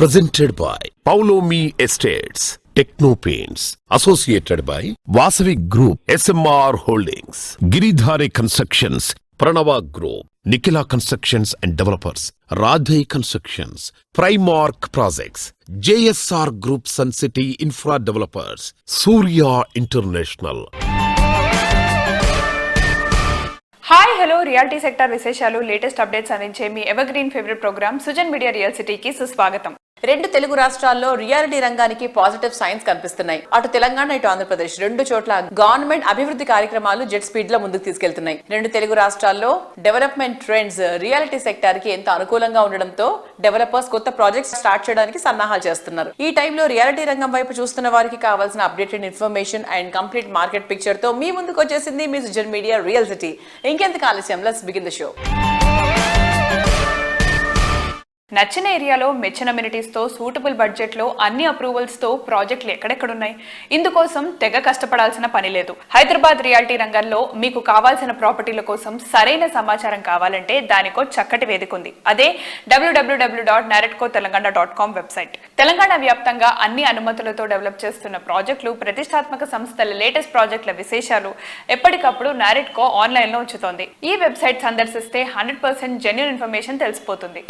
Presented by Paulomi Estates, Techno Paints, associated by Vasavi Group, SMR Holdings, Giridhare Constructions, Pranava Group, Nikhila Constructions and Developers, Radhe Constructions, Primark Projects, JSR Group Sun City Infra Developers, Surya International. Hi hello reality sector విశేషాలు latest updates అందించే మీ evergreen favourite programme Sujan media real సిటీకి సుస్వాగతం. రెండు తెలుగు రాష్ట్రాల్లో reality రంగానికి positive science కనిపిస్తున్నాయి. అటు తెలంగాణ ఇటు ఆంధ్రప్రదేశ్ రెండు చోట్ల గవర్నమెంట్ అభివృద్ధి కార్యక్రమాలు జెట్ స్పీడ్ లో ముందుకు తీసుకెళ్తున్నాయి. రెండు తెలుగు రాష్ట్రాల్లో డెవలప్మెంట్ ట్రెండ్స్ రియాలిటీ సెక్టార్ కి ఎంత అనుకూలంగా ఉండడంతో డెవలపర్స్ కొత్త ప్రాజెక్ట్స్ స్టార్ట్ చేయడానికి సన్నాహాలు చేస్తున్నారు. ఈ టైంలో రియాలిటీ రంగం వైపు చూస్తున్న వారికి కావాల్సిన updated information and complete market picture తో మీ ముందుకు వచ్చేసింది మీ సుజన్ మీడియా రియల్ సిటీ. ఇంకెందుకు ఆలస్యం, లెట్స్ బిగిన్ ది షో. నచ్చిన ఏరియాలో మెచ్చిన అమ్యూనిటీస్ తో సూటబుల్ బడ్జెట్ లో అన్ని అప్రూవల్స్ తో ప్రాజెక్టులు ఎక్కడెక్కడున్నాయి. ఇందుకోసం తెగ కష్టపడాల్సిన పని లేదు. హైదరాబాద్ రియాలిటీ రంగంలో మీకు కావాల్సిన ప్రాపర్టీల కోసం సరైన సమాచారం కావాలంటే దానికో చక్కటి వేదిక ఉంది. అదే www.naretcotelangan.com వెబ్సైట్. తెలంగాణ వ్యాప్తంగా అన్ని అనుమతులతో డెవలప్ చేస్తున్న ప్రాజెక్టులు, ప్రతిష్టాత్మక సంస్థల లేటెస్ట్ ప్రాజెక్టుల విశేషాలు ఎప్పటికప్పుడు నారెట్కో ఆన్లైన్ లో ఉంచుతోంది. ఈ వెబ్సైట్ సందర్శిస్తే 100% జెన్యూన్ ఇన్ఫర్మేషన్ తెలిసిపోతుంది.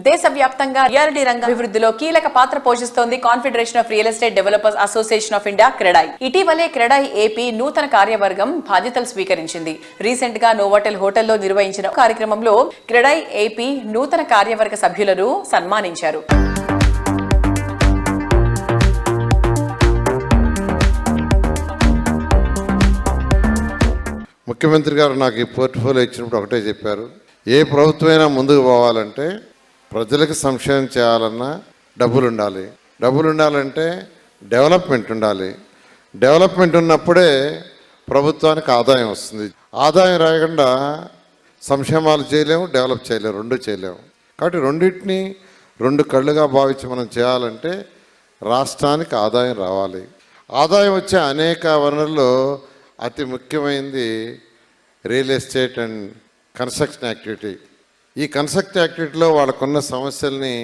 దేశవ్యాప్తంగా రియాలిటీ రంగ అభివృద్ధిలో కీలక పాత్ర పోషిస్తోంది confederation of real estate developers association of India, CREDAI. ఇటీవలే క్రెడాయ్ ఏపీ నూతన కార్యవర్గం బాధ్యతలు స్వీకరించింది. రీసెంట్ గా నోవాటెల్ హోటల్లో నిర్వహించిన కార్యక్రమంలో క్రెడాయ్ ఏపీ నూతన కార్యవర్గ సభ్యులను సన్మానించారు. ముఖ్యమంత్రి గారు నాకు ఈ పోర్ట్ఫోలియో ఇచ్చినప్పుడు ఒకటే చెప్పారు, ఏ ప్రభుత్వమైనా ముందుకు పోవాలంటే ప్రజలకు సంక్షేమం చేయాలన్నా డబ్బులు ఉండాలి, డబ్బులు ఉండాలంటే డెవలప్మెంట్ ఉండాలి, డెవలప్మెంట్ ఉన్నప్పుడే ప్రభుత్వానికి ఆదాయం వస్తుంది. ఆదాయం రాకుండా సంక్షేమాలు చేయలేము, డెవలప్ చేయలేము, రెండు చేయలేము. కాబట్టి రెండింటిని రెండు కళ్ళుగా భావించి మనం చేయాలంటే రాష్ట్రానికి ఆదాయం రావాలి. ఆదాయం వచ్చే అనేక వనరుల్లో అతి ముఖ్యమైనది real estate and construction activity. ఈ కన్స్ట్రక్షన్ యాక్టివిటీలో వాళ్ళకున్న సమస్యల్ని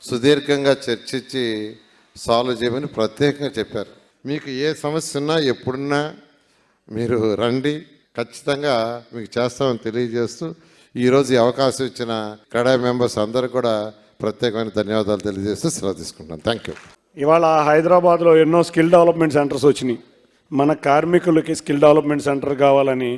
సుదీర్ఘంగా చర్చించి సాల్వ్ చేయమని ప్రత్యేకంగా చెప్పారు. మీకు ఏ సమస్య ఉన్నా ఎప్పుడున్నా మీరు రండి, ఖచ్చితంగా మీకు చేస్తామని తెలియజేస్తూ ఈరోజు ఈ అవకాశం ఇచ్చిన క్రెడాయ్ మెంబర్స్ అందరూ కూడా ప్రత్యేకమైన ధన్యవాదాలు తెలియజేస్తూ సెలవు తీసుకుంటాను. Thank you. ఇవాళ హైదరాబాద్లో ఎన్నో స్కిల్ డెవలప్మెంట్ సెంటర్స్ వచ్చినాయి. మన కార్మికులకి స్కిల్ డెవలప్మెంట్ సెంటర్ కావాలని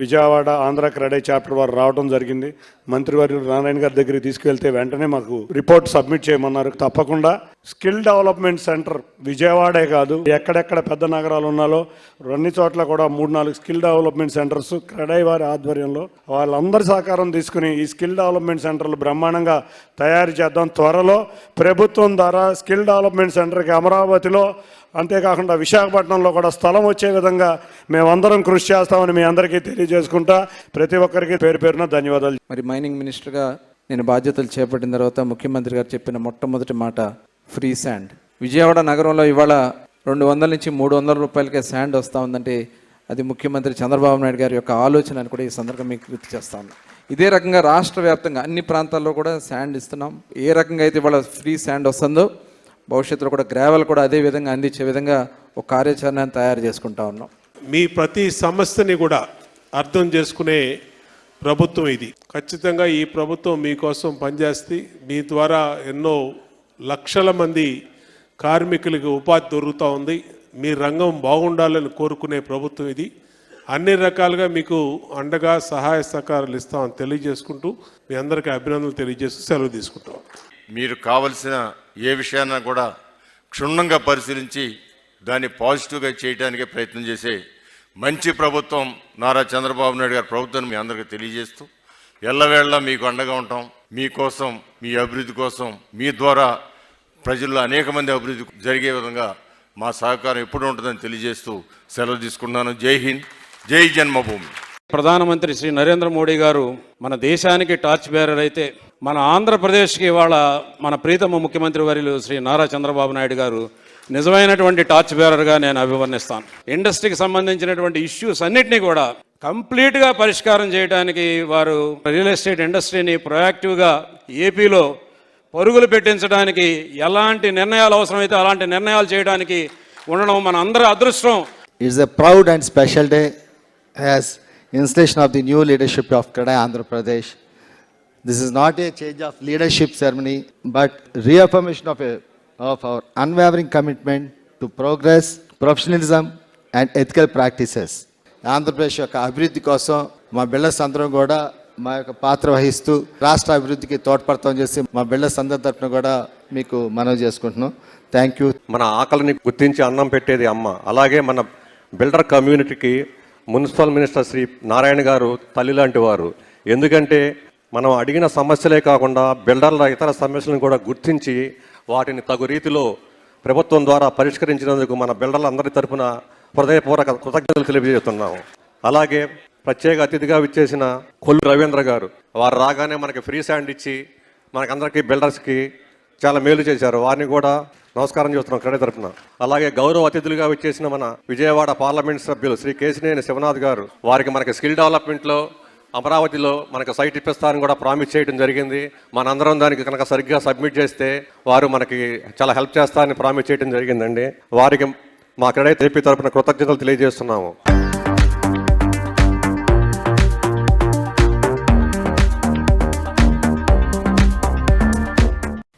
విజయవాడ ఆంధ్ర క్రెడాయ్ చాప్టర్ వారు రావడం జరిగింది. మంత్రివర్యులు నారాయణ గారి దగ్గరికి తీసుకెళ్తే వెంటనే మాకు రిపోర్ట్ సబ్మిట్ చేయమన్నారు. తప్పకుండా స్కిల్ డెవలప్మెంట్ సెంటర్ విజయవాడే కాదు, ఎక్కడెక్కడ పెద్ద నగరాలు ఉన్నాలో అన్ని చోట్ల కూడా 3-4 స్కిల్ డెవలప్మెంట్ సెంటర్స్ క్రెడాయ్ వారి ఆధ్వర్యంలో వాళ్ళందరి సహకారం తీసుకుని ఈ స్కిల్ డెవలప్మెంట్ సెంటర్లు బ్రహ్మాండంగా తయారు చేద్దాం. త్వరలో ప్రభుత్వం ద్వారా స్కిల్ డెవలప్మెంట్ సెంటర్కి అమరావతిలో, అంతేకాకుండా విశాఖపట్నంలో కూడా స్థలం వచ్చే విధంగా మేమందరం కృషి చేస్తామని మీ అందరికీ తెలియజేసుకుంటా ప్రతి ఒక్కరికి పేరు పేరున ధన్యవాదాలు. మరి మైనింగ్ మినిస్టర్గా నేను బాధ్యతలు చేపట్టిన తర్వాత ముఖ్యమంత్రి గారు చెప్పిన మొట్టమొదటి మాట ఫ్రీ శాండ్. విజయవాడ నగరంలో ఇవాళ 200 నుంచి 300 రూపాయలకే శాండ్ వస్తూ ఉందంటే అది ముఖ్యమంత్రి చంద్రబాబు నాయుడు గారి యొక్క ఆలోచన అని కూడా ఈ సందర్భంగా మీకు గుర్తు చేస్తా ఉన్నాం. ఇదే రకంగా రాష్ట్ర వ్యాప్తంగా అన్ని ప్రాంతాల్లో కూడా శాండ్ ఇస్తున్నాం. ఏ రకంగా అయితే ఇవాళ ఫ్రీ శాండ్ వస్తుందో భవిష్యత్తులో కూడా గ్రావెల్ కూడా అదే విధంగా అందించే విధంగా ఒక కార్యాచరణను తయారు చేసుకుంటా ఉన్నాం. మీ ప్రతి సమస్యని కూడా అర్థం చేసుకునే ప్రభుత్వం ఇది. ఖచ్చితంగా ఈ ప్రభుత్వం మీకోసం పనిచేస్తే మీ ద్వారా ఎన్నో లక్షల మంది కార్మికులకు ఉపాధి దొరుకుతూ ఉంది. మీ రంగం బాగుండాలని కోరుకునే ప్రభుత్వం ఇది. అన్ని రకాలుగా మీకు అండగా సహాయ సహకారాలు ఇస్తామని తెలియజేసుకుంటూ మీ అందరికీ అభినందనలు తెలియజేస్తూ సెలవు తీసుకుంటాం. మీరు కావలసిన ఏ విషయాన్ని కూడా క్షుణ్ణంగా పరిశీలించి దాన్ని పాజిటివ్గా చేయడానికే ప్రయత్నం చేసే మంచి ప్రభుత్వం నారా చంద్రబాబు నాయుడు గారి ప్రభుత్వాన్ని మీ అందరికీ తెలియజేస్తూ ఎల్లవేళ మీకు అండగా ఉంటాం. మీకోసం, మీ అభివృద్ధి కోసం, మీ ద్వారా ప్రజల్లో అనేక మంది అభివృద్ధి జరిగే విధంగా మా సహకారం ఎప్పుడు ఉంటుందని తెలియజేస్తూ సెలవు తీసుకున్నాను. జై హింద్, జై జన్మభూమి. ప్రధానమంత్రి శ్రీ నరేంద్ర మోడీ గారు మన దేశానికి టార్చ్ బేరర్ అయితే మన ఆంధ్రప్రదేశ్కి ఇవాళ మన ప్రీతమ ముఖ్యమంత్రి వర్యులు శ్రీ నారా చంద్రబాబు నాయుడు గారు నిజమైనటువంటి టార్చ్ బేరర్గా నేను అభివర్ణిస్తాను. ఇండస్ట్రీకి సంబంధించినటువంటి ఇష్యూస్ అన్నింటినీ కూడా కంప్లీట్గా పరిష్కారం చేయడానికి వారు రియల్ ఎస్టేట్ ఇండస్ట్రీని ప్రొయాక్టివ్గా ఏపీలో పరుగులు పెట్టించడానికి ఎలాంటి నిర్ణయాలు అవసరమైతే అలాంటి నిర్ణయాలు చేయడానికి ఉండడం మన అందరి అదృష్టం. It's a proud and special day as installation of the new leadership of CREDAI Andhra Pradesh. This is not a change of leadership ceremony, but reaffirmation of our unwavering commitment to progress, professionalism and ethical practices. Andhra Pradesh యొక్క అభివృద్ధి కోసం మా builders అందరం కూడా మా యొక్క పాత్ర వహిస్తూ రాష్ట్ర అభివృద్ధికి తోడ్పడతామని చేసి మా బిల్డర్స్ అందరి తరఫున కూడా మీకు మనవి చేసుకుంటున్నాం. Thank you. మన ఆకలిని గుర్తించి అన్నం పెట్టేది అమ్మ. అలాగే మన బిల్డర్ కమ్యూనిటీకి మున్సిపల్ మినిస్టర్ శ్రీ నారాయణ గారు తల్లి లాంటి వారు. ఎందుకంటే మనం అడిగిన సమస్యలే కాకుండా బిల్డర్ల ఇతర సమస్యలను కూడా గుర్తించి వాటిని తగు రీతిలో ప్రభుత్వం ద్వారా పరిష్కరించినందుకు మన బిల్డర్లందరి తరఫున హృదయపూర్వక కృతజ్ఞతలు తెలియజేస్తున్నాము. అలాగే ప్రత్యేక అతిథిగా విచ్చేసిన కొల్లు రవీంద్ర గారు, వారు రాగానే మనకి ఫ్రీ శాండ్ ఇచ్చి మనకందరికీ బిల్డర్స్కి చాలా మేలు చేశారు. వారిని కూడా నమస్కారం చేస్తున్నాం క్రెడై తరఫున. అలాగే గౌరవ అతిథులుగా విచ్చేసిన మన విజయవాడ పార్లమెంట్ సభ్యులు శ్రీ కేశినేని శివనాథ్ గారు, వారికి మనకి స్కిల్ డెవలప్మెంట్లో అమరావతిలో మనకు సైట్ ఇప్పిస్తారని కూడా ప్రామిస్ చేయడం జరిగింది. మనందరం దానికి కనుక సరిగ్గా సబ్మిట్ చేస్తే వారు మనకి చాలా హెల్ప్ చేస్తారని ప్రామిస్ చేయడం జరిగిందండి. వారికి మా క్రెడై ఏపీ తరఫున కృతజ్ఞతలు తెలియజేస్తున్నాము.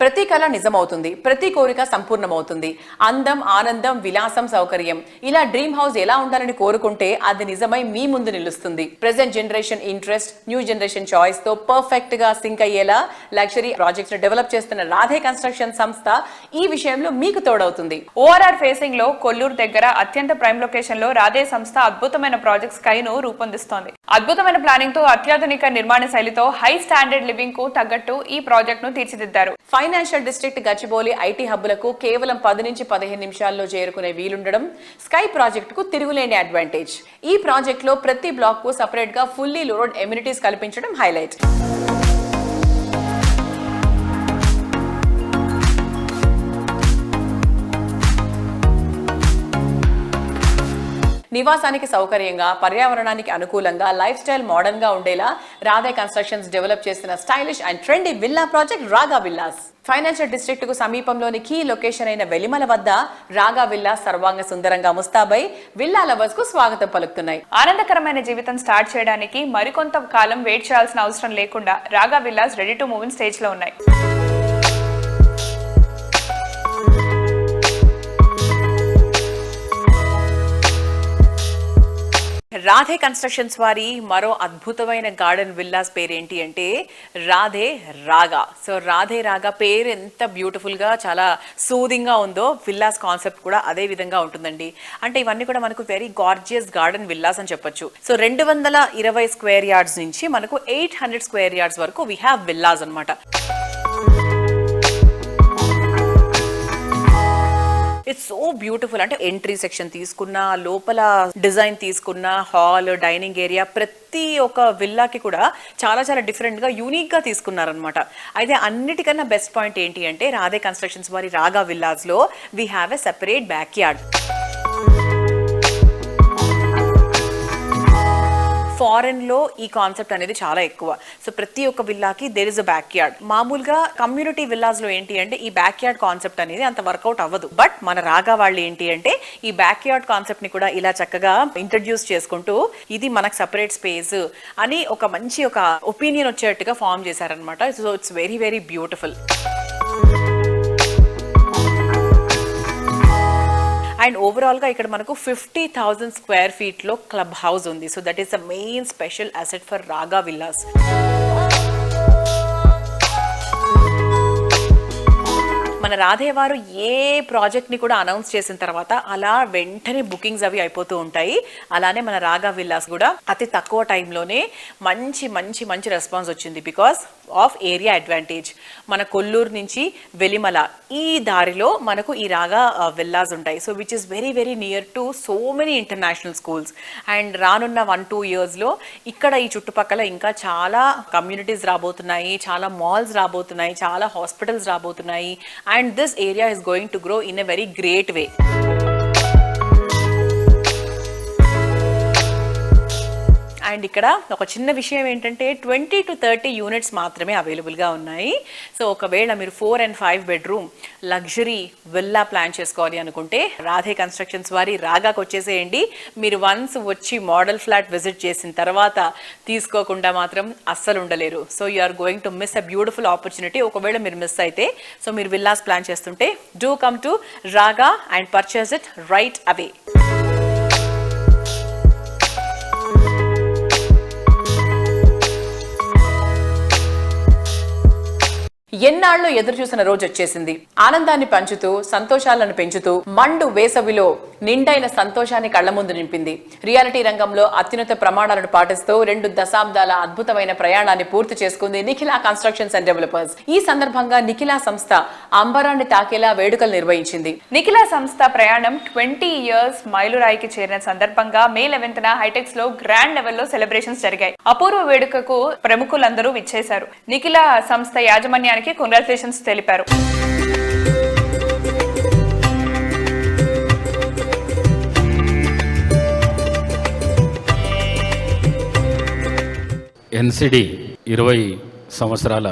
ప్రతి కళ నిజమవుతుంది, ప్రతి కోరిక సంపూర్ణమవుతుంది. అందం, ఆనందం, విలాసం, సౌకర్యం, ఇలా డ్రీమ్ హౌస్ ఎలా ఉండాలని కోరుకుంటే అది నిజమై మీ ముందు నిలుస్తుంది. Present generation interest, new generation choice తో పర్ఫెక్ట్ గా సింక్ అయ్యేలా లగ్జరీ ప్రాజెక్ట్స్ ను డెవలప్ చేస్తున్న రాధే కన్స్ట్రక్షన్ సంస్థ ఈ విషయంలో మీకు తోడవుతుంది. ఓఆర్ఆర్ ఫేసింగ్ లో కొల్లూరు దగ్గర అత్యంత ప్రైమ్ లొకేషన్ లో రాధే సంస్థ అద్భుతమైన ప్రాజెక్ట్ స్కై ను రూపొందిస్తోంది. అద్భుతమైన ప్లానింగ్ తో అత్యాధునిక నిర్మాణ శైలితో హై స్టాండర్డ్ లివింగ్ కు తగ్గట్టు ఈ ప్రాజెక్ట్ ను తీర్చిదిద్దారు. ఫైనాన్షియల్ డిస్ట్రిక్ట్ గచ్చిబౌలి ఐటీ హబ్బులకు కేవలం 10 నుంచి 15 నిమిషాల్లో చేరుకునే వీలుండడం స్కై ప్రాజెక్ట్ కు తిరుగులేని అడ్వాంటేజ్. ఈ ప్రాజెక్ట్ లో ప్రతి బ్లాక్ కు సెపరేట్ గా ఫుల్లీ లోడెడ్ ఎమ్యూనిటీస్ కల్పించడం హైలైట్. నివాసానికి సౌకర్యంగా, పర్యావరణానికి అనుకూలంగా, లైఫ్ స్టైల్ మోడర్న్ గా ఉండేలా రాధే కన్స్ట్రక్షన్స్ డెవలప్ చేసిన stylish and trendy villa project రాగా విల్లాస్. ఫైనాన్షియల్ డిస్ట్రిక్ట్ కు సమీపంలోని కీ లొకేషన్ అయిన వెలిమల వద్ద రాగా విల్లాస్ సర్వాంగ సుందరంగా ముస్తాబై విల్లా లవర్స్ కు స్వాగతం పలుకుతున్నాయి. ఆనందకరమైన జీవితం స్టార్ట్ చేయడానికి మరికొంత కాలం వెయిట్ చేయాల్సిన అవసరం లేకుండా రాగా villas ready to move in stage లో ఉన్నాయి. రాధే కన్స్ట్రక్షన్స్ వారి మరో అద్భుతమైన గార్డెన్ విల్లాస్ పేరు ఏంటి అంటే రాధే రాగా. సో రాధే రాగా పేరు ఎంత బ్యూటిఫుల్ గా, చాలా సూదింగ్ గా ఉందో విల్లాస్ కాన్సెప్ట్ కూడా అదే విధంగా ఉంటుందండి. అంటే ఇవన్నీ కూడా మనకు వెరీ గార్జియస్ గార్డెన్ విల్లాస్ అని చెప్పొచ్చు. సో 220 స్క్వేర్ యార్డ్స్ నుంచి మనకు 800 స్క్వేర్ యార్డ్స్ వరకు వీ హ్యావ్ విల్లాస్ అన్నమాట. It's so beautiful. అంటే ఎంట్రీ సెక్షన్ తీసుకున్నా, లోపల డిజైన్ తీసుకున్నా, హాల్, డైనింగ్ ఏరియా, ప్రతి ఒక్క విల్లాకి కూడా చాలా చాలా డిఫరెంట్ గా, యూనిక్ గా తీసుకున్నారనమాట. అయితే అన్నిటికన్నా బెస్ట్ పాయింట్ ఏంటి అంటే రాధే కన్స్ట్రక్షన్స్ వారి రాగా విల్లాస్ లో we have a separate backyard. Foreign లో ఈ కాన్సెప్ట్ అనేది చాలా ఎక్కువ. సో ప్రతి ఒక్క విల్లాకి there is a backyard. మామూలుగా కమ్యూనిటీ విల్లాస్ లో ఏంటి అంటే ఈ బ్యాక్ యార్డ్ కాన్సెప్ట్ అనేది అంత వర్కౌట్ అవ్వదు. బట్ మన రాగా వాళ్ళు ఏంటి అంటే ఈ బ్యాక్ యార్డ్ కాన్సెప్ట్ ని కూడా ఇలా చక్కగా ఇంట్రడ్యూస్ చేసుకుంటూ ఇది మనకు సపరేట్ స్పేస్ అని ఒక మంచి ఒక ఒపీనియన్ వచ్చేట్టుగా ఫామ్ చేశారనమాట. So it's very very beautiful. And overall గా ఇక్కడ మనకు 50,000 స్క్వేర్ ఫీట్ లో క్లబ్ హౌస్ ఉంది. So that is the main special asset for రాగా విల్లాస్. మన రాధే వారు ఏ ప్రాజెక్ట్ ని కూడా అనౌన్స్ చేసిన తర్వాత అలా వెంటనే బుకింగ్స్ అవి అయిపోతూ ఉంటాయి. అలానే మన రాగా విల్లాస్ కూడా అతి తక్కువ టైంలోనే మంచి మంచి మంచి రెస్పాన్స్ వచ్చింది బికాస్ ఆఫ్ ఏరియా అడ్వాంటేజ్. మన కొల్లూరు నుంచి వెలిమల ఈ దారిలో మనకు ఈ రాగా విల్లాస్ ఉంటాయి. So which is very very near to so many international schools. And రానున్న 1-2 ఇయర్స్లో ఇక్కడ ఈ చుట్టుపక్కల ఇంకా చాలా కమ్యూనిటీస్ రాబోతున్నాయి, చాలా మాల్స్ రాబోతున్నాయి, చాలా హాస్పిటల్స్ రాబోతున్నాయి. And this area is going to grow in a very great way. And ఇక్కడ ఒక చిన్న విషయం ఏంటంటే 20 to 30 యూనిట్స్ మాత్రమే అవైలబుల్గా ఉన్నాయి. సో ఒకవేళ మీరు 4 and 5 bedroom luxury villa plan చేసుకోవాలి అనుకుంటే రాధే కన్స్ట్రక్షన్స్ వారి రాగాకు వచ్చేసేయండి. మీరు వన్స్ వచ్చి మోడల్ ఫ్లాట్ విజిట్ చేసిన తర్వాత తీసుకోకుండా మాత్రం అస్సలు ఉండలేరు. So you are going to miss a beautiful opportunity. ఒకవేళ మీరు మిస్ అయితే, సో మీరు విల్లాస్ ప్లాన్ చేస్తుంటే do come to Raga and purchase it right away. ఎన్నాళ్ళు ఎదురు చూసిన రోజు వచ్చేసింది. ఆనందాన్ని పంచుతూ సంతోషాలను పెంచుతూ మండు వేసవిలో నిండైన సంతోషాన్ని కళ్ల ముందు నింపింది. రియాలిటీ రంగంలో అత్యున్నత ప్రమాణాలను పాటిస్తూ 2 దశాబ్దాల అద్భుతమైన ప్రయాణాన్ని పూర్తి చేసుకుంది నిఖిలా కన్స్ట్రక్షన్స్ అండ్ డెవలపర్స్. ఈ సందర్భంగా నిఖిలా సంస్థ అంబరాన్ని తాకేలా వేడుకలు నిర్వహించింది. నిఖిలా సంస్థ ప్రయాణం 20 years మైలురాయికి చేరిన సందర్భంగా మే 11న హైటెక్స్ లో గ్రాండ్ లెవెల్లో సెలబ్రేషన్స్ జరిగాయి. అపూర్వ వేడుకకు ప్రముఖులందరూ విచ్చేశారు. నిఖిలా సంస్థ యాజమాన్యానికి కంగ్రాచులేషన్స్ తెలిపారు. ఎన్సిడి 20 సంవత్సరాల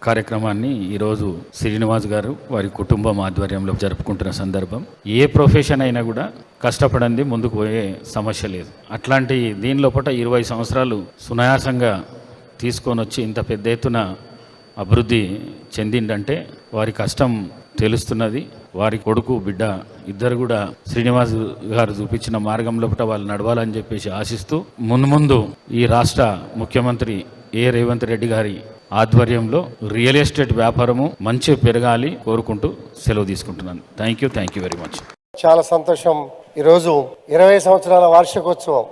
కార్యక్రమాన్ని ఈరోజు శ్రీనివాస్ గారు వారి కుటుంబం ఆధ్వర్యంలో జరుపుకుంటున్న సందర్భం. ఏ ప్రొఫెషన్ అయినా కూడా కష్టపడింది ముందుకు పోయే సమస్య లేదు. అట్లాంటి దీని లోపల 20 సంవత్సరాలు సునాయాసంగా తీసుకొని వచ్చి ఇంత పెద్ద ఎత్తున అభివృద్ధి చెందిందంటే వారి కష్టం తెలుస్తున్నది. వారి కొడుకు బిడ్డ ఇద్దరు కూడా శ్రీనివాస్ గారు చూపించిన మార్గం లోపల వాళ్ళు నడవాలని చెప్పేసి ఆశిస్తూ ముందు ఈ రాష్ట్ర ముఖ్యమంత్రి రేవంత్ రెడ్డి గారి ఆధ్వర్యంలో రియల్ ఎస్టేట్ వ్యాపారము మంచి పెరగాలి కోరుకుంటూ సెలవు తీసుకుంటున్నాను. Thank you very much. చాలా సంతోషం. ఈరోజు 20 సంవత్సరాల వార్షికోత్సవం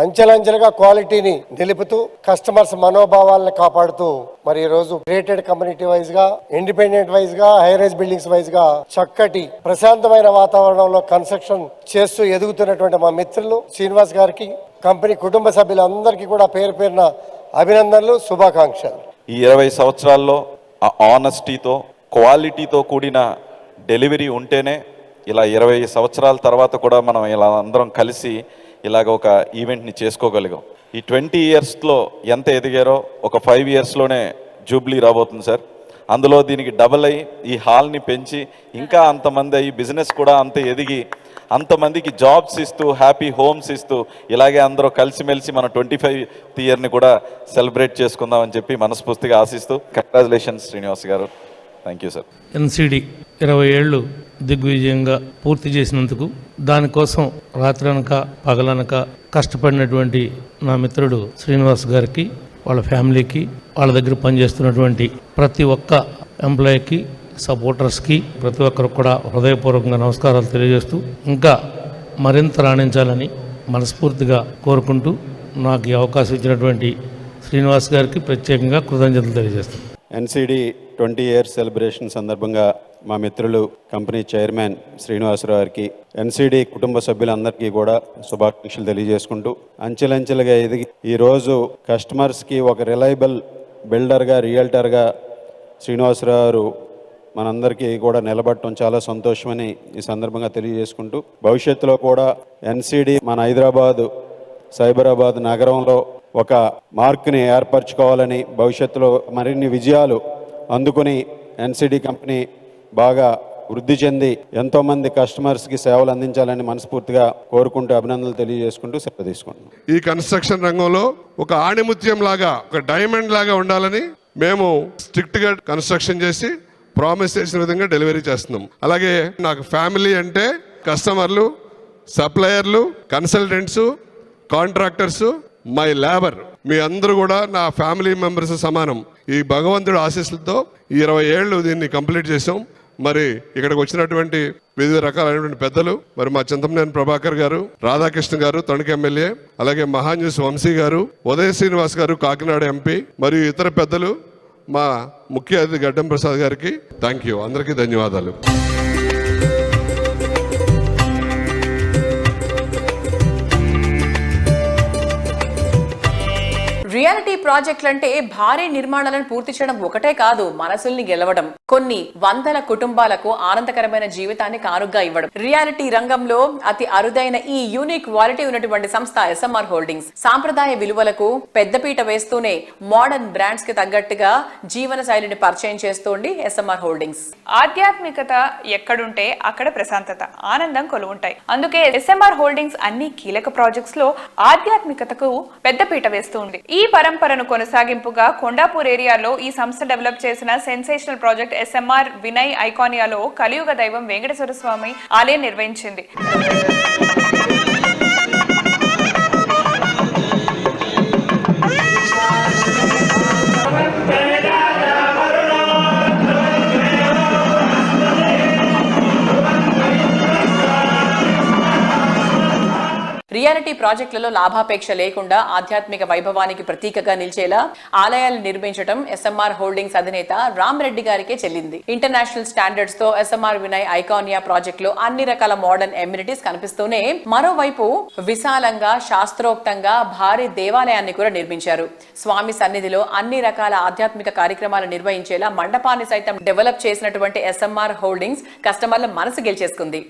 అంచెలంచెలుగా క్వాలిటీని నిలుపుతూ కస్టమర్స్ మనోభావాలను కాపాడుతూ మరి ఈ రోజు రేటెడ్ కమ్యూనిటీ వైజ్ గా, ఇండిపెండెంట్ వైజ్ గా, హైరైజ్ బిల్డింగ్స్ వైజ్ గా చక్కటి ప్రశాంతమైన వాతావరణంలో కన్స్ట్రక్షన్ చేస్తూ ఎదుగుతున్నటువంటి మా మిత్రులు శ్రీనివాస్ గారికి, కంపెనీ కుటుంబ సభ్యులందరికీ కూడా పేరు పేరున అభినందనలు, శుభాకాంక్షలు. ఈ 20 సంవత్సరాల్లో ఆ ఆనెస్టీతో, క్వాలిటీతో కూడిన డెలివరీ ఉంటేనే ఇలా 20 సంవత్సరాల తర్వాత కూడా మనం ఇలా అందరం కలిసి ఇలాగ ఒక ఈవెంట్ని చేసుకోగలిగాం. ఈ 20 ఇయర్స్లో ఎంత ఎదిగారో ఒక 5 ఇయర్స్లోనే జూబ్లీ రాబోతుంది సార్. అందులో దీనికి డబల్ అయ్యి ఈ హాల్ని పెంచి ఇంకా అంతమంది అయ్యి బిజినెస్ కూడా అంత ఎదిగి అంతమందికి జాబ్స్ ఇస్తూ హ్యాపీ హోమ్స్ ఇస్తూ ఇలాగే అందరూ కలిసిమెలిసి మన 25th ఇయర్ని కూడా సెలబ్రేట్ చేసుకుందామని చెప్పి మనస్ఫూర్తిగా ఆశిస్తూ కంగ్రాచులేషన్స్ శ్రీనివాస్ గారు. Thank you sir. ఎన్సిడి 20 ఏళ్ళు దిగ్విజయంగా పూర్తి చేసినందుకు, దానికోసం రాత్రనక పగలనక కష్టపడినటువంటి నా మిత్రుడు శ్రీనివాస్ గారికి, వాళ్ళ ఫ్యామిలీకి, వాళ్ళ దగ్గర పనిచేస్తున్నటువంటి ప్రతి ఒక్క ఎంప్లాయీకి, సపోర్టర్స్కి, ప్రతి ఒక్కరికి కూడా హృదయపూర్వకంగా నమస్కారాలు తెలియజేస్తూ ఇంకా మరింత రాణించాలని మనస్ఫూర్తిగా కోరుకుంటూ నాకు ఈ అవకాశం ఇచ్చినటువంటి శ్రీనివాస్ గారికి ప్రత్యేకంగా కృతజ్ఞతలు తెలియజేస్తాను. ఎన్సిడి 20 ఇయర్స్ సెలబ్రేషన్ సందర్భంగా మా మిత్రులు కంపెనీ చైర్మన్ శ్రీనివాసరావు గారికి, ఎన్సిడి కుటుంబ సభ్యులందరికీ కూడా శుభాకాంక్షలు తెలియజేసుకుంటూ అంచెలంచెలుగా ఎదిగి ఈరోజు కస్టమర్స్కి ఒక రిలయబుల్ బిల్డర్గా, రియల్టర్గా శ్రీనివాసరావు గారు మనందరికీ కూడా నిలబడటం చాలా సంతోషమని ఈ సందర్భంగా తెలియజేసుకుంటూ భవిష్యత్తులో కూడా ఎన్సిడి మన హైదరాబాదు, సైబరాబాద్ నగరంలో ఒక మార్క్ని ఏర్పరచుకోవాలని, భవిష్యత్తులో మరిన్ని విజయాలు అందుకుని ఎన్సిడి కంపెనీ బాగా వృద్ధి చెంది ఎంతోమంది కస్టమర్స్కి సేవలు అందించాలని మనస్ఫూర్తిగా కోరుకుంటూ అభినందనలు తెలియజేసుకుంటూ సెలవు తీసుకుంటున్నాం. ఈ కన్స్ట్రక్షన్ రంగంలో ఒక ఆణిముత్యం లాగా, ఒక డైమండ్ లాగా ఉండాలని మేము స్ట్రిక్ట్గా కన్స్ట్రక్షన్ చేసి ప్రామిస్ చేసిన విధంగా డెలివరీ చేస్తున్నాం. అలాగే నాకు ఫ్యామిలీ అంటే కస్టమర్లు, సప్లయర్లు, కన్సల్టెంట్స్, కాంట్రాక్టర్స్, మై లేబర్, మీ అందరూ కూడా నా ఫ్యామిలీ మెంబర్స్ సమానం. ఈ భగవంతుడి ఆశీస్సులతో 20 ఏళ్ళు దీన్ని కంప్లీట్ చేసాం. మరి ఇక్కడికి వచ్చినటువంటి వివిధ రకాలైనటువంటి పెద్దలు, మరి మా చింతమనేని ప్రభాకర్ గారు, రాధాకృష్ణ గారు తణుకు ఎమ్మెల్యే, అలాగే మహాన్యూస్ వంశీ గారు, ఉదయ శ్రీనివాస్ గారు కాకినాడ ఎంపీ, మరియు ఇతర పెద్దలు, మా ముఖ్య అతిథి గడ్డం ప్రసాద్ గారికి థ్యాంక్ యూ. అందరికీ ధన్యవాదాలు. రియాలిటీ ప్రాజెక్టులు అంటే భారీ నిర్మాణాలను పూర్తి చేయడం ఒకటే కాదు, మనసుల్ని గెలవడం. కొన్ని వందల కుటుంబాలకు ఆనందకరమైన జీవితాన్ని కానుగ్గా ఇవ్వడం. రియాలిటీ రంగంలో అతి అరుదైన ఈ యూనిక్ క్వాలిటీ ఉన్నటువంటి సంస్థ ఎస్ఎంఆర్ హోల్డింగ్స్. సాంప్రదాయ విలువలకు పెద్దపీట వేస్తూనే మోడర్న్ బ్రాండ్స్ కి తగ్గట్టుగా జీవన శైలిని పరిచయం చేస్తోంది ఎస్ఎంఆర్ హోల్డింగ్స్. ఆధ్యాత్మికత ఎక్కడుంటే అక్కడ ప్రశాంతత, ఆనందం కొలువుంటాయి. అందుకే ఎస్ఎంఆర్ హోల్డింగ్స్ అన్ని కీలక ప్రాజెక్ట్స్ లో ఆధ్యాత్మికతకు పెద్దపీట వేస్తుంది. ఈ పరంపరను కొనసాగింపుగా కొండాపూర్ ఏరియాలో ఈ సంస్థ డెవలప్ చేసిన సెన్సేషనల్ ప్రాజెక్ట్ ఎస్ఎంఆర్ వినయ్ ఐకానియాలో కలియుగ దైవం వెంకటేశ్వర స్వామి ఆలయం నిర్వహించింది. రియాలిటీ ప్రాజెక్టులలో లాభాపేక్ష లేకుండా ఆధ్యాత్మిక వైభవానికి ప్రతీకగా నిలిచేలా ఆలయాలు నిర్మించడం ఎస్ఎంఆర్ హోల్డింగ్స్ అధినేత రామ్ రెడ్డి గారికే చెల్లింది. ఇంటర్నేషనల్ స్టాండర్డ్స్ తో ఎస్ఎంఆర్ వినయ్ ఐకానియా ప్రాజెక్ట్ లో అన్ని రకాల మోడర్న్ ఎమ్యూనిటీస్ కనిపిస్తూనే మరోవైపు విశాలంగా శాస్త్రోక్తంగా భారీ దేవాలయాన్ని కూడా నిర్మించారు. స్వామి సన్నిధిలో అన్ని రకాల ఆధ్యాత్మిక కార్యక్రమాలు నిర్వహించేలా మండపాన్ని సైతం డెవలప్ చేసినటువంటి ఎస్ఎంఆర్ హోల్డింగ్స్ కస్టమర్ల మనసు గెలిచేసుకుంది.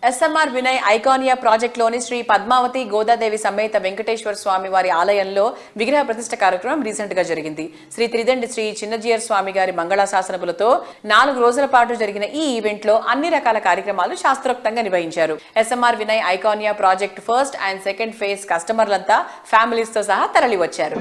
ఎస్ఎంఆర్ వినయ్ ఐకానియా ప్రాజెక్ట్ లోని శ్రీ పద్మావతి గోదాదేవి సమేత వెంకటేశ్వర స్వామి వారి ఆలయంలో విగ్రహ ప్రతిష్ఠ కార్యక్రమం రీసెంట్ గా జరిగింది. శ్రీ త్రిదండి శ్రీ చిన్నజీయర్ స్వామి గారి మంగళాశాసనములతో 4 రోజుల పాటు జరిగిన ఈ ఈవెంట్ లో అన్ని రకాల కార్యక్రమాలు శాస్త్రోక్తంగా నిర్వహించారు. SMR Vinay Iconia project first and second phase కస్టమర్లంతా ఫ్యామిలీస్ తో సహా తరలి వచ్చారు.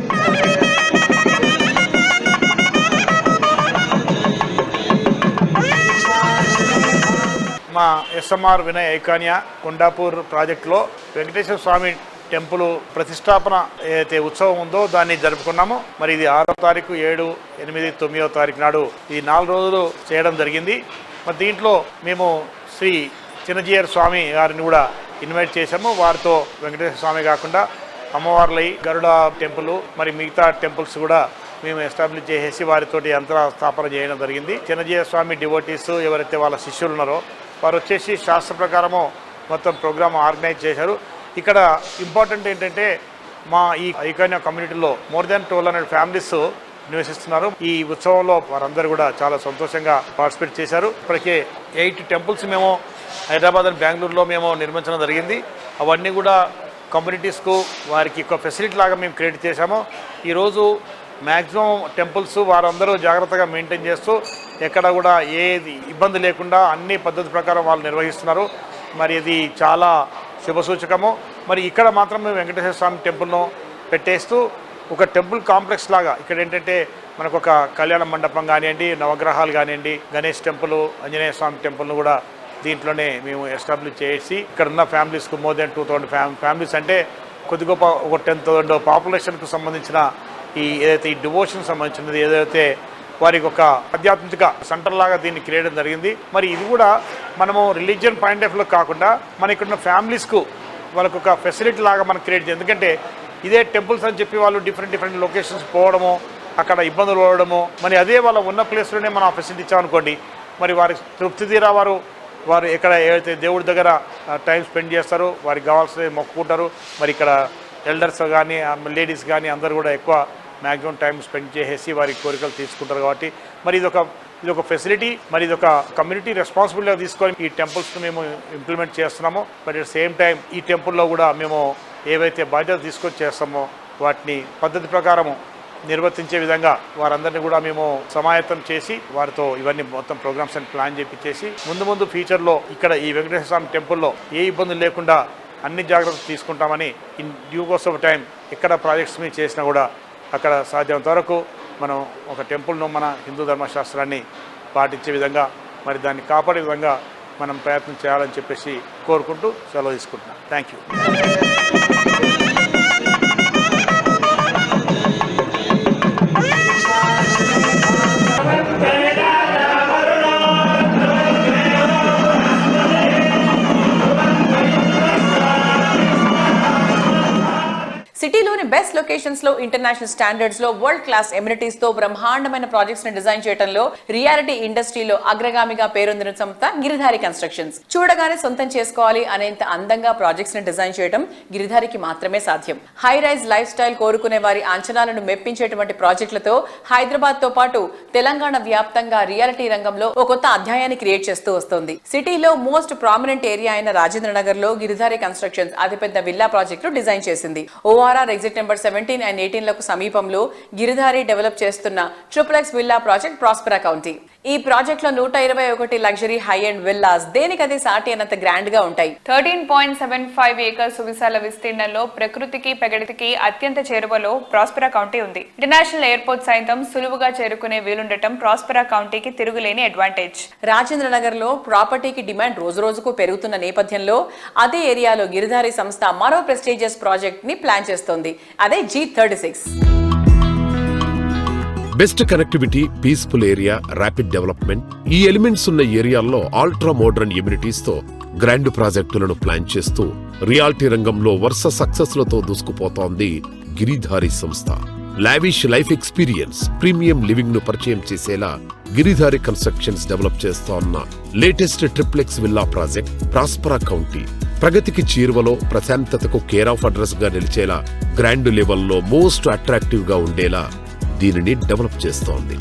మా ఎస్ఎంఆర్ వినయ్ ఐకానియా కొండాపూర్ ప్రాజెక్టులో వెంకటేశ్వర స్వామి టెంపుల్ ప్రతిష్టాపన ఏదైతే ఉత్సవం ఉందో దాన్ని జరుపుకున్నాము. మరి ఇది 6వ తారీఖు, 7, 8, 9వ తారీఖు నాడు ఈ 4 రోజులు చేయడం జరిగింది. మరి దీంట్లో మేము శ్రీ చిన్నజీయర్ స్వామి గారిని కూడా ఇన్వైట్ చేశాము. వారితో వెంకటేశ్వర స్వామి కాకుండా అమ్మవార్లై గరుడ టెంపుల్ మరి మిగతా టెంపుల్స్ కూడా మేము ఎస్టాబ్లిష్ చేసేసి వారితోటి యంత్ర స్థాపన చేయడం జరిగింది. చిన్నజీయర్ స్వామి డివోటీస్ ఎవరైతే వాళ్ళ శిష్యులు ఉన్నారో వారు వచ్చేసి శాస్త్ర ప్రకారము మొత్తం ప్రోగ్రామ్ ఆర్గనైజ్ చేశారు. ఇక్కడ ఇంపార్టెంట్ ఏంటంటే మా ఈ ఐకానియా కమ్యూనిటీలో మోర్ దాన్ 1200 ఫ్యామిలీస్ నివసిస్తున్నారు. ఈ ఉత్సవంలో వారందరూ కూడా చాలా సంతోషంగా పార్టిసిపేట్ చేశారు. ఇప్పటికే 8 టెంపుల్స్ మేము హైదరాబాద్ అండ్ బెంగళూరులో మేము నిర్మించడం జరిగింది. అవన్నీ కూడా కమ్యూనిటీస్కు వారికి ఒక ఫెసిలిటీ లాగా మేము క్రియేట్ చేశాము. ఈరోజు మ్యాక్సిమం టెంపుల్స్ వారందరూ జాగ్రత్తగా మెయింటైన్ చేస్తూ ఎక్కడ కూడా ఏది ఇబ్బంది లేకుండా అన్ని పద్ధతి ప్రకారం వాళ్ళు నిర్వహిస్తున్నారు. మరి ఇది చాలా శుభసూచకము. మరి ఇక్కడ మాత్రం మేము వెంకటేశ్వర స్వామి టెంపుల్ను పెట్టేస్తూ ఒక టెంపుల్ కాంప్లెక్స్ లాగా ఇక్కడ ఏంటంటే మనకు ఒక కళ్యాణ మండపం కానివ్వండి, నవగ్రహాలు కానివ్వండి, గణేష్ టెంపుల్, ఆంజనేయ స్వామి టెంపుల్ను కూడా దీంట్లోనే మేము ఎస్టాబ్లిష్ చేసి ఇక్కడ ఉన్న ఫ్యామిలీస్కు మోర్ దెన్ 2000 ఫ్యామిలీస్ అంటే కొద్ది గొప్ప ఒక 10,000 పాపులేషన్కు సంబంధించిన ఈ ఏదైతే ఈ డివోషన్ సంబంధించినది ఏదైతే వారికి ఒక ఆధ్యాత్మిక సెంటర్ లాగా దీన్ని క్రియేట్ జరిగింది. మరి ఇది కూడా మనము రిలీజియన్ పాయింట్ ఆఫ్ వ్యూలో కాకుండా మన ఇక్కడ ఉన్న ఫ్యామిలీస్కు వాళ్ళకు ఒక ఫెసిలిటీ లాగా మనం క్రియేట్ చేయాలి. ఎందుకంటే ఇదే టెంపుల్స్ అని చెప్పి వాళ్ళు డిఫరెంట్ లొకేషన్స్ పోవడము, అక్కడ ఇబ్బందులు పడడము, మరి అదే వాళ్ళ ఉన్న ప్లేస్లోనే మనం ఆ ఫెసిలిటీ ఇచ్చామనుకోండి మరి వారి తృప్తి తీరా వారు ఎక్కడ ఏదైతే దేవుడి దగ్గర టైం స్పెండ్ చేస్తారో వారికి కావాల్సిన మొక్కుకుంటారు. మరి ఇక్కడ ఎల్డర్స్ కానీ లేడీస్ కానీ అందరూ కూడా ఎక్కువ మ్యాక్సిమం టైం స్పెండ్ చేసేసి వారి కోరికలు తీసుకుంటారు. కాబట్టి మరి ఇది ఒక ఫెసిలిటీ, మరి ఇది ఒక కమ్యూనిటీ రెస్పాన్సిబిలిటీగా తీసుకొని ఈ టెంపుల్స్ను మేము ఇంప్లిమెంట్ చేస్తున్నాము. బట్ అట్ సేమ్ టైం ఈ టెంపుల్లో కూడా మేము ఏవైతే బాధ్యతలు తీసుకొని చేస్తామో వాటిని పద్ధతి ప్రకారము నిర్వర్తించే విధంగా వారందరినీ కూడా మేము సమాయత్తం చేసి వారితో ఇవన్నీ మొత్తం ప్రోగ్రామ్స్ అని ప్లాన్ చేపించేసి ముందు ఫ్యూచర్లో ఇక్కడ ఈ వెంకటేశ్వర స్వామి టెంపుల్లో ఏ ఇబ్బందులు లేకుండా అన్ని జాగ్రత్తలు తీసుకుంటామని in due course of time ఎక్కడ ప్రాజెక్ట్స్ మీద చేసినా కూడా అక్కడ సాధ్యమంత వరకు మనం ఒక టెంపుల్ను మన హిందూ ధర్మశాస్త్రాన్ని పాటించే విధంగా మరి దాన్ని కాపాడే విధంగా మనం ప్రయత్నం చేయాలని చెప్పేసి కోరుకుంటూ సెలవు తీసుకుంటున్నాం. Thank you. బెస్ట్ లొకేషన్స్ లో ఇంటర్నేషనల్ స్టాండర్డ్స్ లో వరల్డ్ క్లాస్ ఎమ్యూనిటీస్ తో బ్రహ్మాండమైన ప్రాజెక్ట్స్ ని డిజైన్ చేయడంలో రియాలిటీ ఇండస్ట్రీలో అగ్రగామిగా పేరొందిన సంస్థ గిరిధారి కన్స్ట్రక్షన్స్. చూడగానే సొంతం చేసుకోవాలి అనేంత అందంగా ప్రాజెక్ట్స్ ని డిజైన్ చేయడం గిరిధారికి మాత్రమే సాధ్యం. హై రైజ్ లైఫ్ స్టైల్ కోరుకునే వారి అంచనాలను మెప్పించేటువంటి ప్రాజెక్టులతో హైదరాబాద్ తో పాటు తెలంగాణ వ్యాప్తంగా రియాలిటీ రంగంలో ఒక కొత్త అధ్యాయాన్ని క్రియేట్ చేస్తూ వస్తోంది. సిటీలో మోస్ట్ ప్రామినెంట్ ఏరియా అయిన రాజేంద్ర నగర్ లో గిరిధారి కన్స్ట్రక్షన్స్ అతిపెద్ద విల్లా ప్రాజెక్టు డిజైన్ చేసింది. ORR ఎగ్జిట్ నెంబర్ 17 and 18 లకు సమీపంలో గిరిధారి డెవలప్ చేస్తున్న triplex villa project Prospera county. ఈ ప్రాజెక్ట్ లో 121 లగ్జరీ హై అండ్ విల్లాస్ దేనికదే సాటి అనంత గ్రాండ్ గా ఉంటాయి. 13.75 ఏకర్స్ సువిశాల విస్తీర్ణంలో ప్రకృతికి ప్రగతికి అత్యంత చేరువలో ప్రాస్పెరా కౌంటీ ఉంది. ఇంటర్నేషనల్ ఎయిర్పోర్ట్ సైతం సులువుగా చేరుకునే వీలుండటం ప్రాస్పెరా కౌంటీకి తిరుగులేని అడ్వాంటేజ్. రాజేంద్ర నగర్ లో ప్రాపర్టీకి డిమాండ్ రోజు రోజుకు పెరుగుతున్న నేపథ్యంలో అదే ఏరియాలో గిరిధారి సంస్థ మరో ప్రెస్టీజియస్ ప్రాజెక్ట్ ని ప్లాన్ చేస్తోంది. అదే G36. Best connectivity, peaceful area, rapid development, ఈ ఎలిమెంట్స్ ఉన్న ఏరియాల్లో అల్ట్రా మోడర్న్ ఎమ్యూనిటీస్ తో గ్రాండ్ ప్రాజెక్టులను ప్లాన్ చేస్తూ రియాలిటీ రంగంలో వరుస సక్సెస్లతో దూసుకుపోతోంది గిరిధారి సంస్థ. Lavish life experience, premium living ను పరిచయం చేసేలా గిరిధారి కన్స్ట్రక్షన్స్ డెవలప్ చేస్తోన్న latest triplex villa project Prospera county ప్రగతికి చేరువలో ప్రశాంతతకు కేర్ ఆఫ్ అడ్రస్ గా నిలిచేలా గ్రాండ్ లెవెల్లో మోస్ట్ అట్రాక్టివ్ గా ఉండేలా దీనిని డెవలప్ చేస్తోంది.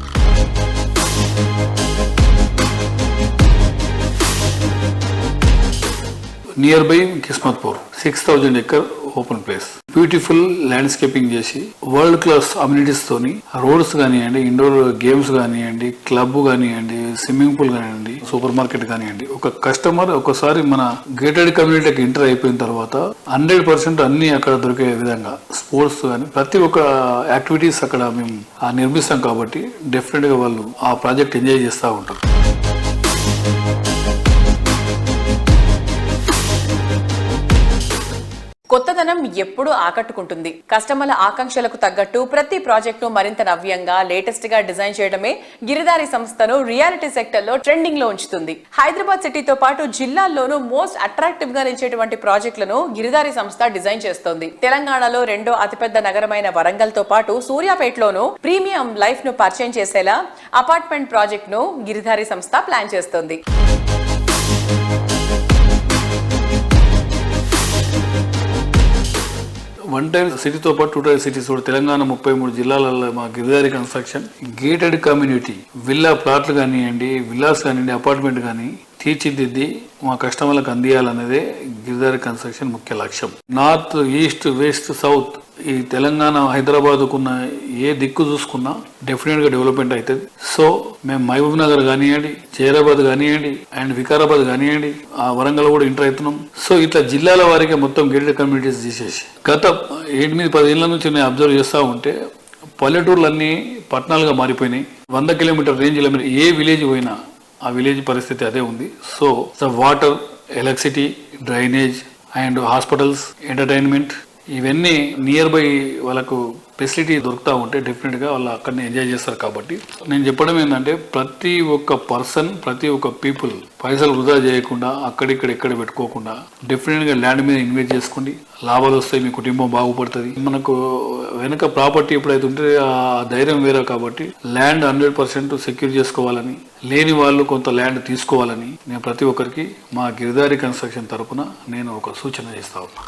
Near by Kismatpur 6000 acre open place, beautiful landscaping చేసి వరల్డ్ క్లాస్ అమ్యూనిటీస్ తోని రోడ్స్ కానివ్వండి, ఇండోర్ గేమ్స్ కానివ్వండి, క్లబ్ కానివ్వండి, స్విమ్మింగ్ పూల్ కానివ్వండి, సూపర్ మార్కెట్ కానివ్వండి. ఒక కస్టమర్ ఒకసారి మన గేటెడ్ కమ్యూనిటీకి ఎంటర్ అయిపోయిన తర్వాత 100% అన్ని అక్కడ దొరికే విధంగా స్పోర్ట్స్ కానీ ప్రతి ఒక్క యాక్టివిటీస్ అక్కడ మేము నిర్మిస్తాం కాబట్టి డెఫినెట్ గా వాళ్ళు ఆ ప్రాజెక్ట్ ఎంజాయ్ చేస్తూ ఉంటారు. కొత్తదనం ఎప్పుడూ ఆకట్టుకుంటుంది. కస్టమర్ల ఆకాంక్షలకు తగ్గట్టు ప్రతి ప్రాజెక్టు మరింత నవ్యంగా లేటెస్ట్ గా డిజైన్ చేయడమే గిరిధారి సంస్థను రియాలిటీ సెక్టర్ లో ట్రెండింగ్ లో ఉంచుతుంది. హైదరాబాద్ సిటీతో పాటు జిల్లాల్లోనూ మోస్ట్ అట్రాక్టివ్ గా నిలిచేటువంటి ప్రాజెక్టులను గిరిధారి సంస్థ డిజైన్ చేస్తోంది. తెలంగాణలో రెండో అతిపెద్ద నగరమైన వరంగల్ తో పాటు సూర్యాపేటలోనూ ప్రీమియం లైఫ్ ను పరిచయం చేసేలా అపార్ట్మెంట్ ప్రాజెక్ట్ ను గిరిధారి సంస్థ ప్లాన్ చేస్తోంది. వన్ టైం సిటీతో పాటు 2 టైర్ సిటీస్ కూడా తెలంగాణ 33 జిల్లాలలో మా Giridhari construction gated community villa ప్లాట్లు కానివ్వండి, విల్లాస్ కానివ్వండి, అపార్ట్మెంట్ కానీ తీర్చిదిద్ది మా కస్టమర్లకు అందియాలనేదే గిరిధారి కన్స్ట్రక్షన్ ముఖ్య లక్ష్యం. నార్త్, ఈస్ట్, వెస్ట్, సౌత్ ఈ తెలంగాణ హైదరాబాద్కున్న ఏ దిక్కు చూసుకున్నా డెఫినెట్ గా డెవలప్మెంట్ అవుతుంది. సో మేము మహబూబ్ నగర్ కానివ్వండి, జైరాబాద్ కానివ్వండి అండ్ వికారాబాద్ కానివ్వండి, ఆ వరంగల్ కూడా ఎంటర్ అవుతున్నాం. సో ఇట్లా జిల్లాల వారికి మొత్తం గేటెడ్ కమ్యూనిటీస్ తీసేసి గత 8-10 ఏళ్ల నుంచి నేను అబ్జర్వ్ చేస్తూ ఉంటే పల్లెటూర్లన్నీ పట్టణాలుగా మారిపోయినాయి. 100 కిలోమీటర్ రేంజ్లో మీరు ఏ విలేజ్ పోయినా ఆ విలేజ్ పరిస్థితి అదే ఉంది. So water, electricity, drainage and hospitals, entertainment ఇవన్నీ నియర్ బై వాళ్ళకు ఫెసిలిటీ దొరుకుతూ ఉంటే డెఫినెట్గా వాళ్ళు అక్కడనే ఎంజాయ్ చేస్తారు. కాబట్టి నేను చెప్పడం ఏంటంటే ప్రతి ఒక్క పర్సన్, ప్రతి ఒక్క పీపుల్ పైసలు వృధా చేయకుండా ఎక్కడ పెట్టుకోకుండా డెఫినెట్గా ల్యాండ్ మీద ఇన్వెస్ట్ చేసుకోండి. లాభాలు వస్తాయి, మీ కుటుంబం బాగుపడుతుంది. మనకు వెనక ప్రాపర్టీ ఎప్పుడైతే ఉంటే ఆ ధైర్యం వేరే. కాబట్టి ల్యాండ్ 100% సెక్యూర్ చేసుకోవాలని, లేని వాళ్ళు కొంత ల్యాండ్ తీసుకోవాలని నేను ప్రతి ఒక్కరికి మా గిరిధారి కన్స్ట్రక్షన్ తరఫున నేను ఒక సూచన చేస్తా ఉన్నా.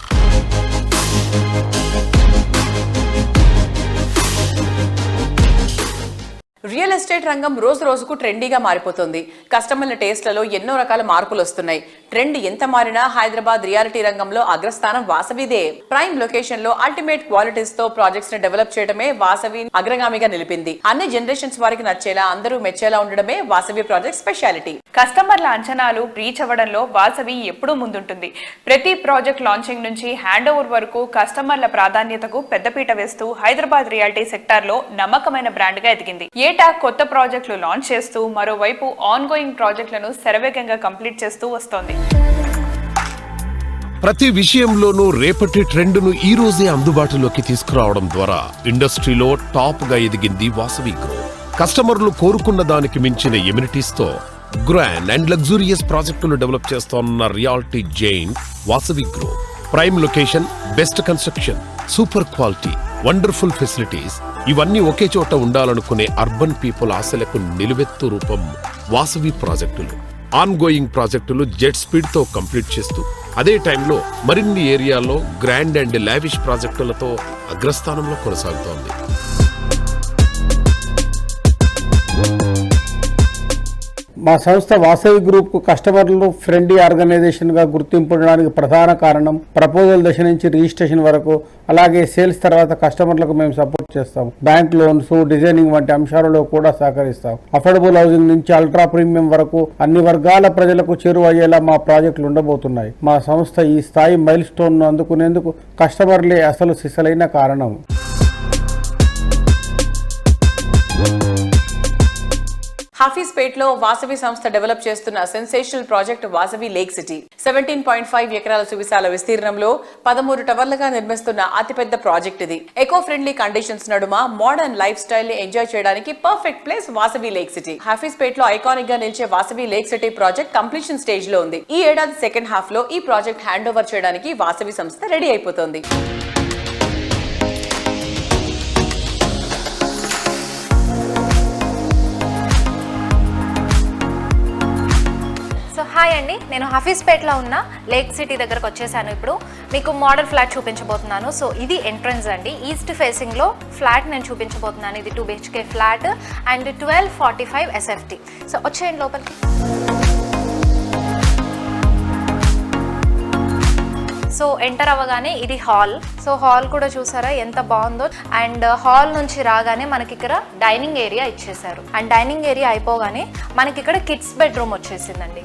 రియల్ ఎస్టేట్ రంగం రోజు రోజుకు ట్రెండీగా మారిపోతుంది. కస్టమర్ల టేస్ట్లలో ఎన్నో రకాల మార్పులు వస్తున్నాయి. ట్రెండ్ ఎంత మారినా హైదరాబాద్ రియాలిటీ రంగంలో అగ్రస్థానం వాసవిదే. ప్రైమ్ లొకేషన్ లో అల్టిమేట్ క్వాలిటీస్ తో ప్రాజెక్ట్స్ ని డెవలప్ చేయడమే వాసవి అగ్రగామిగా నిలిపింది. అన్ని జనరేషన్స్ వారికి నచ్చేలా, అందరూ మెచ్చేలా ఉండడమే వాసవి ప్రాజెక్ట్ స్పెషాలిటీ. కస్టమర్ల అంచనాలు రీచ్ అవ్వడంలో వాసవి ఎప్పుడూ ముందుంటుంది. ప్రతి ప్రాజెక్ట్ లాంచింగ్ నుంచి హ్యాండ్ ఓవర్ వరకు కస్టమర్ల ప్రాధాన్యతకు పెద్దపీట వేస్తూ హైదరాబాద్ రియాలిటీ సెక్టార్ లో నమ్మకమైన బ్రాండ్ గా ఎదిగింది. ఏటా కొత్త ప్రాజెక్టులు లాంచ్ చేస్తూ మరోవైపు ఆన్ గోయింగ్ ప్రాజెక్టులను శరవేగంగా కంప్లీట్ చేస్తూ వస్తోంది. ప్రతి విషయంలోనూ రేపటి ట్రెండ్ను ఈ రోజే అందుబాటులోకి తీసుకురావడం ద్వారా ఇండస్ట్రీలో టాప్ గా ఎదిగింది వాసవి గ్రూప్. కస్టమర్లు కోరుకున్న దానికి మించిన ఎమ్యూనిటీస్ తో గ్రాండ్ అండ్ లగ్జూరియస్ ప్రాజెక్టులు డెవలప్ చేస్తోన్న reality giant Vasavi group. Prime location, best construction, super quality, wonderful facilities ఇవన్నీ ఒకే చోట ఉండాలనుకునే అర్బన్ పీపుల్ ఆశలకు నిలువెత్తు రూపం వాసవి ప్రాజెక్టులు. ఆన్ గోయింగ్ ప్రాజెక్టులు జెట్ స్పీడ్ తో కంప్లీట్ చేస్తూ అదే టైంలో మరిన్ని ఏరియాల్లో గ్రాండ్ అండ్ లావిష్ ప్రాజెక్టులతో అగ్రస్థానంలో కొనసాగుతోంది. మా సంస్థ వాసవి గ్రూప్ కు కస్టమర్లు ఫ్రెండ్లీ ఆర్గనైజేషన్ గా గుర్తింపడానికి ప్రధాన కారణం ప్రపోజల్ దశ నుంచి రిజిస్ట్రేషన్ వరకు, అలాగే సేల్స్ తర్వాత కస్టమర్లకు మేము సపోర్ట్ చేస్తాం. బ్యాంక్ లోన్స్, డిజైనింగ్ వంటి అంశాలలో కూడా సహకరిస్తాం. అఫోర్డబుల్ హౌసింగ్ నుంచి అల్ట్రా ప్రీమియం వరకు అన్ని వర్గాల ప్రజలకు చేరువయ్యేలా మా ప్రాజెక్టులు ఉండబోతున్నాయి. మా సంస్థ ఈ స్థాయి మైల్ స్టోన్ ను అందుకునేందుకు కస్టమర్లే అసలు సిసలైన కారణం. హఫీజ్పేట్లో వాసవి సంస్థ డెవలప్ చేస్తున్న sensational project Vasavi lake city 17.5 ఎకరాల సువిశాల విస్తీర్ణంలో 13 టవర్లుగా నిర్మిస్తున్న అతిపెద్ద ప్రాజెక్ట్ ఇది. ఎకో ఫ్రెండ్లీ కండిషన్స్ నడుమ మోడర్న్ లైఫ్ స్టైల్ ని ఎంజాయ్ చేయడానికి perfect place Vasavi lake city. హఫీజ్పేట్లో ఐకానిక్ గా నిలిచే Vasavi lake city project completion stage లో ఉంది. ఈ ఏడాది సెకండ్ హాఫ్ లో ఈ ప్రాజెక్ట్ హ్యాండ్ ఓవర్ చేయడానికి వాసవి సంస్థ రెడీ అయిపోతుంది. హాయ్ అండి, నేను హఫీజ్పేట్లో ఉన్న లేక్ సిటీ దగ్గరకు వచ్చేసాను. ఇప్పుడు మీకు మోడల్ ఫ్లాట్ చూపించబోతున్నాను. సో ఇది ఎంట్రన్స్ అండి. ఈస్ట్ ఫేసింగ్లో ఫ్లాట్ నేను చూపించబోతున్నాను. ఇది 2 BHK flat and 1245 SFT. So వచ్చేయండి లోపలికి. సో ఎంటర్ అవ్వగానే ఇది హాల్. సో హాల్ కూడా చూసారా ఎంత బాగుందో. అండ్ హాల్ నుంచి రాగానే మనకి ఇక్కడ డైనింగ్ ఏరియా ఇచ్చేసారు. అండ్ డైనింగ్ ఏరియా అయిపోగానే మనకి ఇక్కడ కిడ్స్ బెడ్రూమ్ వచ్చేసిందండి.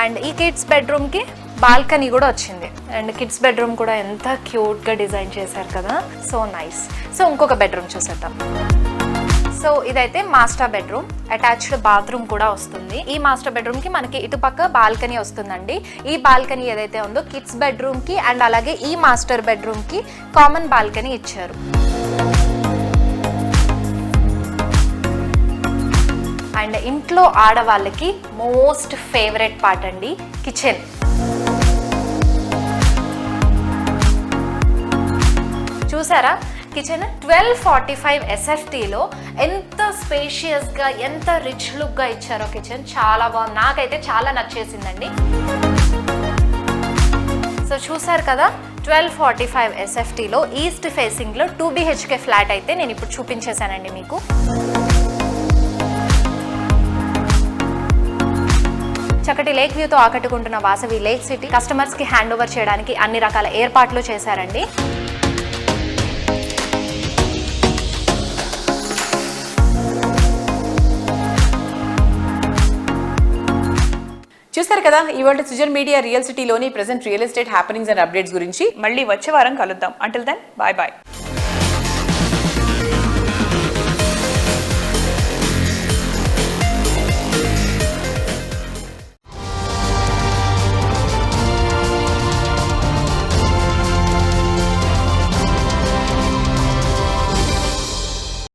అండ్ ఈ కిడ్స్ బెడ్రూమ్కి బాల్కనీ కూడా వచ్చింది. అండ్ కిడ్స్ బెడ్రూమ్ కూడా ఎంత క్యూట్గా డిజైన్ చేశారు కదా, సో నైస్. సో ఇంకొక బెడ్రూమ్ చూసేద్దాం. సో ఇదైతే మాస్టర్ బెడ్రూమ్, అటాచ్డ్ బాత్రూమ్ కూడా వస్తుంది. ఈ మాస్టర్ బెడ్రూమ్కి మనకి ఇటుపక్క బాల్కనీ వస్తుందండి. ఈ బాల్కనీ ఏదైతే ఉందో కిడ్స్ బెడ్రూమ్కి అండ్ అలాగే ఈ మాస్టర్ బెడ్రూమ్కి కామన్ బాల్కనీ ఇచ్చారు. అండ్ ఇంట్లో ఆడవాళ్ళకి మోస్ట్ ఫేవరెట్ పార్ట్ అండి కిచెన్. చూసారా కిచెన్ 1245 SFTలో ఎంత స్పేషియస్గా ఎంత రిచ్ లుక్గా ఇచ్చారో కిచెన్. చాలా బాగుంది, నాకైతే చాలా నచ్చేసిందండి. సో చూసారు కదా 1245 SFTలో ఈస్ట్ ఫేసింగ్లో 2 BHK ఫ్లాట్ అయితే నేను ఇప్పుడు చూపించేశానండి మీకు. చక్కటి లేక్ వ్యూతో ఆకట్టుకుంటున్న వాసవి లేక్ సిటీ కస్టమర్స్కి హ్యాండ్ ఓవర్ చేయడానికి అన్ని రకాల ఏర్పాట్లు చేశారండి. చూస్తారు కదా ఇవాళ సుజన్ మీడియా రియల్ సిటీలోని present real estate happenings and updates గురించి. మళ్ళీ వచ్చే వారం కలుద్దాం. Until then bye bye.